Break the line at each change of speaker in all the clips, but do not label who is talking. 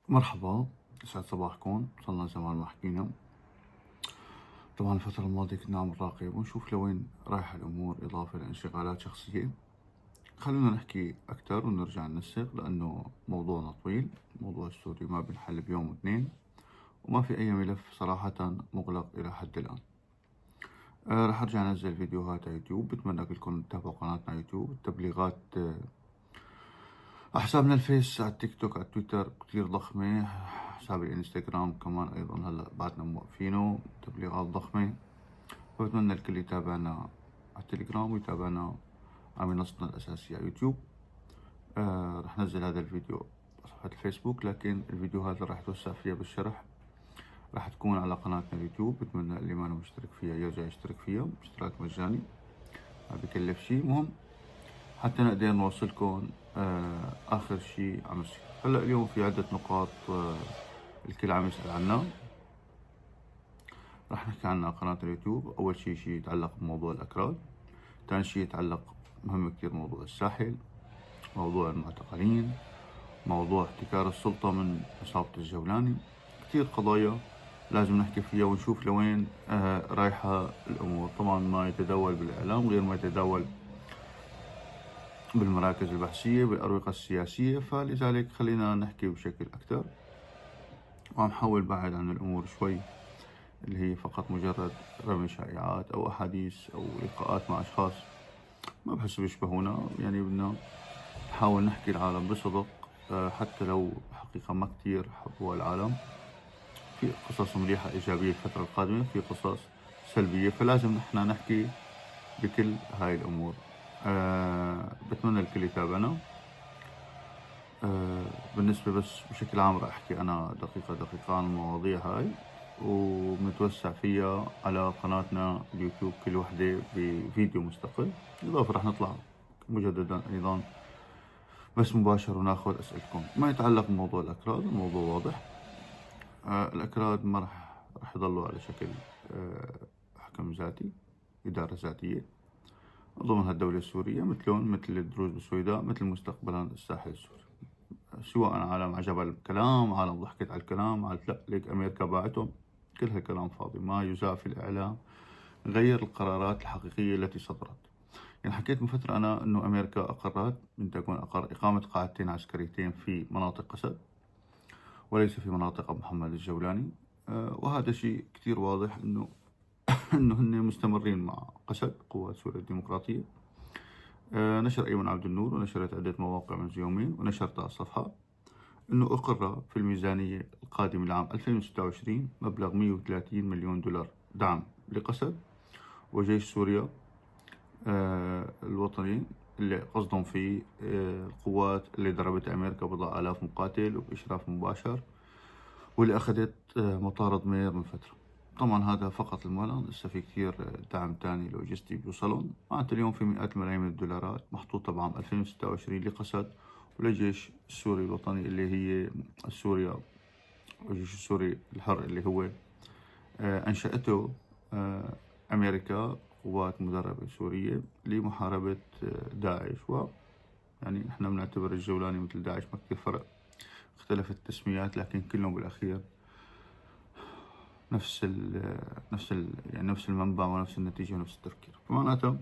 مرحبا، يسعد صباحكم. صلنا زمان ما حكينا. طبعا الفترة الماضية كنا عم نراقب ونشوف لوين رايحة الأمور إضافة لانشغالات شخصية. خلونا نحكي أكتر ونرجع ننسق لأنه موضوعنا طويل. موضوع السوري ما بنحل بيوم واثنين، وما في أي ملف صراحة مغلق إلى حد الآن. رح أرجع أنزل فيديوهات على يوتيوب. بتمنى كلكم تتابعوا قناتنا على يوتيوب. التبليغات حسابنا الفيس، على التيك توك، على التويتر كتير ضخمة. حساب الانستغرام كمان أيضا هلا بعدنا موقفينه، تبليغات ضخمة. فبتمنى الكل يتابعنا على التليجرام ويتابعنا على منصتنا الأساسية على يوتيوب. رح نزل هذا الفيديو صفحة الفيسبوك، لكن الفيديوهات اللي رح توسع فيها بالشرح رح تكون على قناتنا اليوتيوب. بتمنى اللي ما مشترك فيها يرجع يشترك فيها، اشتراك مجاني ما بكلف شي. مهم حتى نقدر نوصلكم آخر شي عم يصير. هلأ اليوم في عدة نقاط الكل عم يسأل عنها، رح نحكي عنها على قناة اليوتيوب. أول شي يتعلق بموضوع الأكراد. ثاني شي يتعلق مهم كتير موضوع الساحل، موضوع المعتقلين، موضوع احتكار السلطة من عصابة الجولاني. كتير قضايا لازم نحكي فيها ونشوف لوين رايحة الأمور. طبعا ما يتداول بالإعلام غير ما يتداول بالمراكز البحثية بالأروقة السياسية، فلذلك خلينا نحكي بشكل أكثر. وعم حاول بعد عن الأمور شوي اللي هي فقط مجرد رمي شائعات أو أحاديث أو لقاءات مع أشخاص ما بحس بيشبهونا. يعني بدنا نحاول نحكي العالم بصدق، حتى لو حقيقة ما كتير حبوا العالم. في قصص مليحة إيجابية الفترة القادمة، في قصص سلبية، فلازم نحنا نحكي بكل هاي الأمور. بتمنى الكل يتابعنا. بالنسبة بس بشكل عام راح أحكي أنا دقيقة عن المواضيع هاي، ومتوسع فيها على قناتنا اليوتيوب كل وحدة بفيديو مستقل. إضافة راح نطلع مجددا أيضا بس مباشر وناخذ أسئلتكم. ما يتعلق بموضوع الأكراد الموضوع واضح. الأكراد ما راح يضلوا على شكل حكم ذاتي، إدارة ذاتية ضمن الدولة السورية، مثل الدروز بالسويداء، مثل مستقبلا الساحل السوري. سواء عالم عجب الكلام، عالم ضحكت على الكلام، قالت لا ليك أمريكا باعتهم، كل هالكلام فاضي ما يذاع في الإعلام. غير القرارات الحقيقية التي صدرت. يعني حكيت من فترة أنا أنه أمريكا أقرت من تكون إقامة قاعدتين عسكريتين في مناطق قسد وليس في مناطق أبو محمد الجولاني. وهذا شيء كتير واضح أنه أنه هن مستمرين مع قسد قوات سوريا الديمقراطية. نشر أيمن عبد النور ونشرت عدة مواقع منذ يومين ونشرت على الصفحة أنه أقر في الميزانية القادمة لعام 2026 مبلغ 130 مليون دولار دعم لقسد وجيش سوريا الوطني، اللي قصدهم فيه القوات اللي ضربت أمريكا بضع آلاف مقاتل وبإشراف مباشر، واللي أخذت مطار ضمير من فترة. طبعا هذا فقط المبلغ، لسه في كثير دعم تاني لوجستي بيوصلون. معناته اليوم في مئات الملايين من الدولارات محطوطة بعام 2026 لقسد وللجيش السوري الوطني اللي هي سوريا، الجيش السوري الحر اللي هو أنشأته أمريكا، قوات مدربة سورية لمحاربة داعش. يعني احنا بنعتبر الجولاني مثل داعش، ما كثير فرق، اختلفت التسميات لكن كلهم بالأخير يعني نفس المنبع ونفس النتيجة ونفس التفكير. فمعناته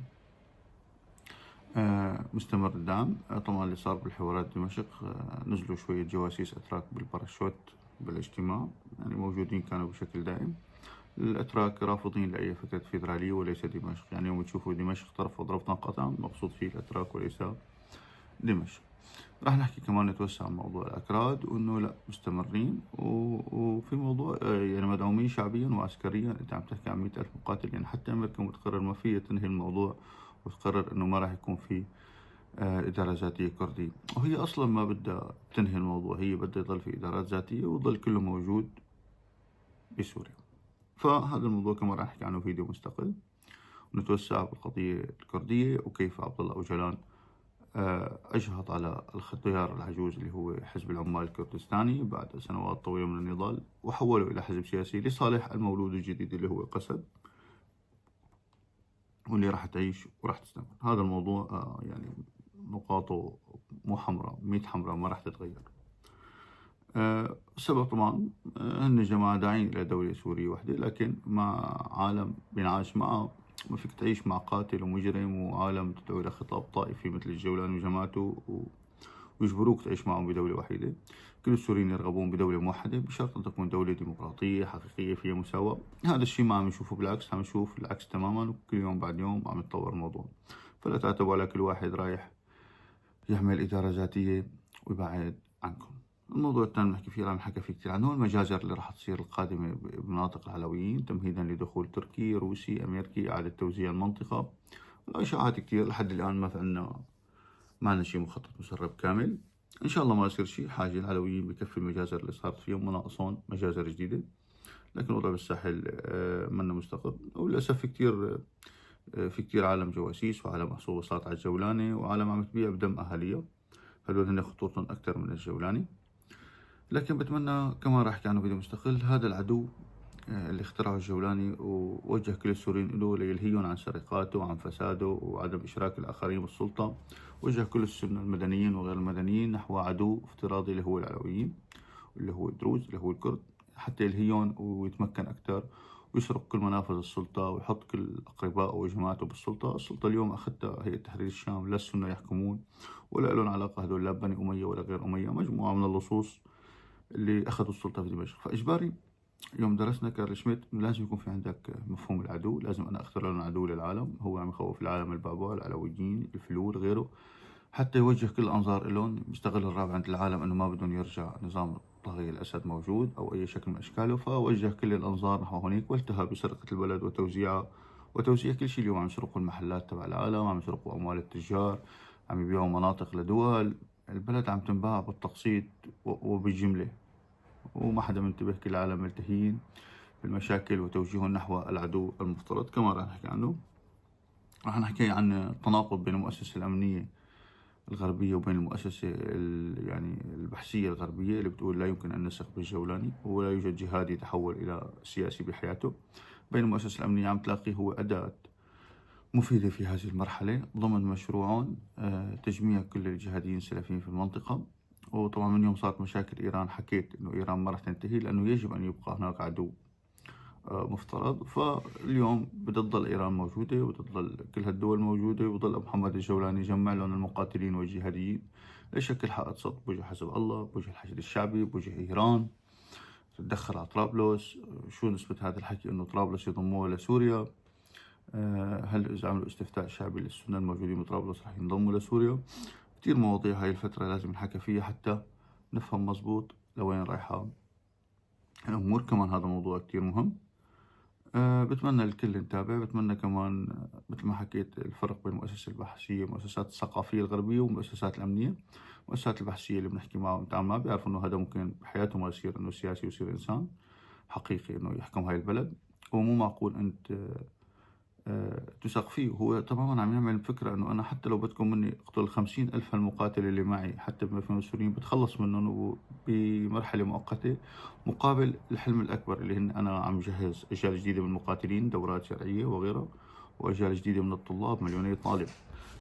مستمر الدعم. طبعا اللي صار بالحوارات دمشق، نزلوا شوية جواسيس أتراك بالباراشوت بالاجتماع، يعني موجودين كانوا بشكل دائم. الأتراك رافضين لأي فكرة فيدرالية وليس دمشق. يعني يوم تشوفوا دمشق ترفض رفضا قاطعا مقصود فيه الأتراك وليس دمشق. راح نحكي كمان نتوسع عن موضوع الأكراد وإنه لا مستمرين، وفي موضوع يعني مدعومين شعبيا وعسكريا. أنت عم تحكي عن 100,000 مقاتل، يعني حتى أمريكا متقرر ما فيها تنهي الموضوع وتقرر إنه ما راح يكون في إدارة ذاتية كردية، وهي أصلا ما بدها تنهي الموضوع، هي بدها يضل في إدارات ذاتية ويضل كله موجود بسوريا. فهذا الموضوع كمان راح نحكي عنه فيديو مستقل، ونتوسع بالقضية الكردية وكيف عبد الله أوجلان أجهض على الخيار العجوز اللي هو حزب العمال الكردستاني بعد سنوات طويلة من النضال، وحوله إلى حزب سياسي لصالح المولود الجديد اللي هو قسد، واللي راح تعيش وراح تستمر. هذا الموضوع يعني نقاطه مو حمراء، 100 حمراء ما راح تتغير. السبب طبعا هن جماعة داعين إلى دولة سورية وحدة، لكن مع عالم بينعاش معه ما فيك تعيش مع قاتل ومجرم وعالم تدعو إلى خطاب طائفي مثل الجولاني وجماعته ويجبروك تعيش معهم بدولة وحيدة. كل السوريين يرغبون بدولة موحدة بشرط أن تكون دولة ديمقراطية حقيقية فيها مساواة. هذا الشيء ما عم نشوفه، بالعكس عم نشوف العكس تماما، وكل يوم بعد يوم عم يتطور الموضوع. فلا تعتبوا على كل واحد رايح يعمل إدارة ذاتية ويبعد عنكم. الموضوع الثاني نحكي فيه رح نحكي فيه كثير عنه المجازر اللي راح تصير القادمة بمناطق العلويين تمهيدا لدخول تركي روسي أمريكي، إعادة توزيع المنطقة. الإشاعات كثير لحد الآن ما عندنا شيء مخطط مسرب كامل. إن شاء الله ما يصير شيء حاجة. العلويين بكفي المجازر اللي صارت فيهم وناقصون مجازر جديدة، لكن الوضع بالساحل منه مستقر. وللأسف في كتير عالم جواسيس وعالم محسوبة صارت على الجولاني وعالم عم تبيع بدم أهاليها. هدول هن خطورتهم أكثر من الجولاني. لكن بتمنى كمان راح أحكي عنه فيديو مستقل. هذا العدو اللي اخترعه الجولاني ووجه كل السوريين له ليلهيهم عن سرقاته وعن فساده وعدم إشراك الآخرين بالسلطة. وجه كل السنة المدنيين وغير المدنيين نحو عدو افتراضي اللي هو العلويين، اللي هو الدروز، اللي هو الكرد، حتى يلهيهم ويتمكن أكثر ويسرق كل منافذ السلطة ويحط كل أقربائه وجماعته بالسلطة. السلطة اليوم أخذتها هيئة تحرير الشام، لا السنة يحكمون ولا لهم علاقة هدول لا بني أمية ولا غير أمية، مجموعة من اللصوص اللي أخذوا السلطة في دمشق. فإجباري يوم درسنا كارل شميت لازم يكون في عندك مفهوم العدو. لازم أنا أختار لنا عدو للعالم هو عم يخوف العالم، البعبع، العلويين، الفلول، غيره، حتى يوجه كل الأنظار لهم. بيستغل الرعب عند العالم أنه ما بدهم يرجع نظام طاغية الأسد موجود أو أي شكل من أشكاله، فوجه كل الأنظار نحو هناك والتهى بسرقة البلد وتوزيعها وتوزيع كل شيء. اليوم عم يسرقوا المحلات تبع العالم، عم يسرقوا أموال التجار، عم يبيعوا مناطق لدول. البلد عم تنباع بالتقسيط وبالجملة وما حدا منتبه. كل العالم ملتهين بالمشاكل وتوجيههم نحو العدو المفترض. كما راح نحكي عنه، راح نحكي عن التناقض بين المؤسسة الأمنية الغربية وبين المؤسسة يعني البحثية الغربية اللي بتقول لا يمكن أن نثق بالجولاني ولا يوجد جهادي يتحول إلى سياسي بحياته. بين المؤسسة الأمنية عم تلاقي هو أداة مفيدة في هذه المرحلة ضمن مشروع تجميع كل الجهاديين السلفيين في المنطقة. وطبعا من يوم صارت مشاكل إيران حكيت إنه إيران ما راح تنتهي لأنه يجب أن يبقى هناك عدو مفترض. فاليوم بتضل إيران موجودة وبتضل كل هالدول موجودة وبضل أبو محمد الجولاني يجمع لهم المقاتلين والجهاديين لشكل حائط صد بوجه حزب الله، بوجه الحشد الشعبي، بوجه إيران تتدخل على طرابلس. شو نسبة هذا الحكي إنه طرابلس يضموه لسوريا؟ هل إذا عملوا استفتاء شعبي للسنة الموجودين بطرابلس رح ينضموا لسوريا؟ كتير مواضيع هاي الفترة لازم نحكي فيها حتى نفهم مزبوط لوين رايحة الأمور. كمان هذا موضوع كتير مهم. بتمنى الكل نتابع. بتمنى كمان مثل ما حكيت الفرق بين المؤسسة البحثية والمؤسسات الثقافية الغربية والمؤسسات الأمنية. المؤسسات البحثية اللي بنحكي معه ونتعامل معه بيعرفوا إنه هذا ممكن بحياته ما يصير إنه سياسي ويصير إنسان حقيقي إنه يحكم هاي البلد. ومو معقول أنت تثق فيه. هو تماما عم يعمل فكرة إنه أنا حتى لو بدكم مني أقتل 50,000 المقاتل اللي معي حتى بمفهوم السوريين بتخلص منهم بمرحلة مؤقتة مقابل الحلم الأكبر اللي هن أنا عم جهز أجيال جديدة من المقاتلين، دورات شرعية وغيرها، وأجيال جديدة من الطلاب، مليونية طالب.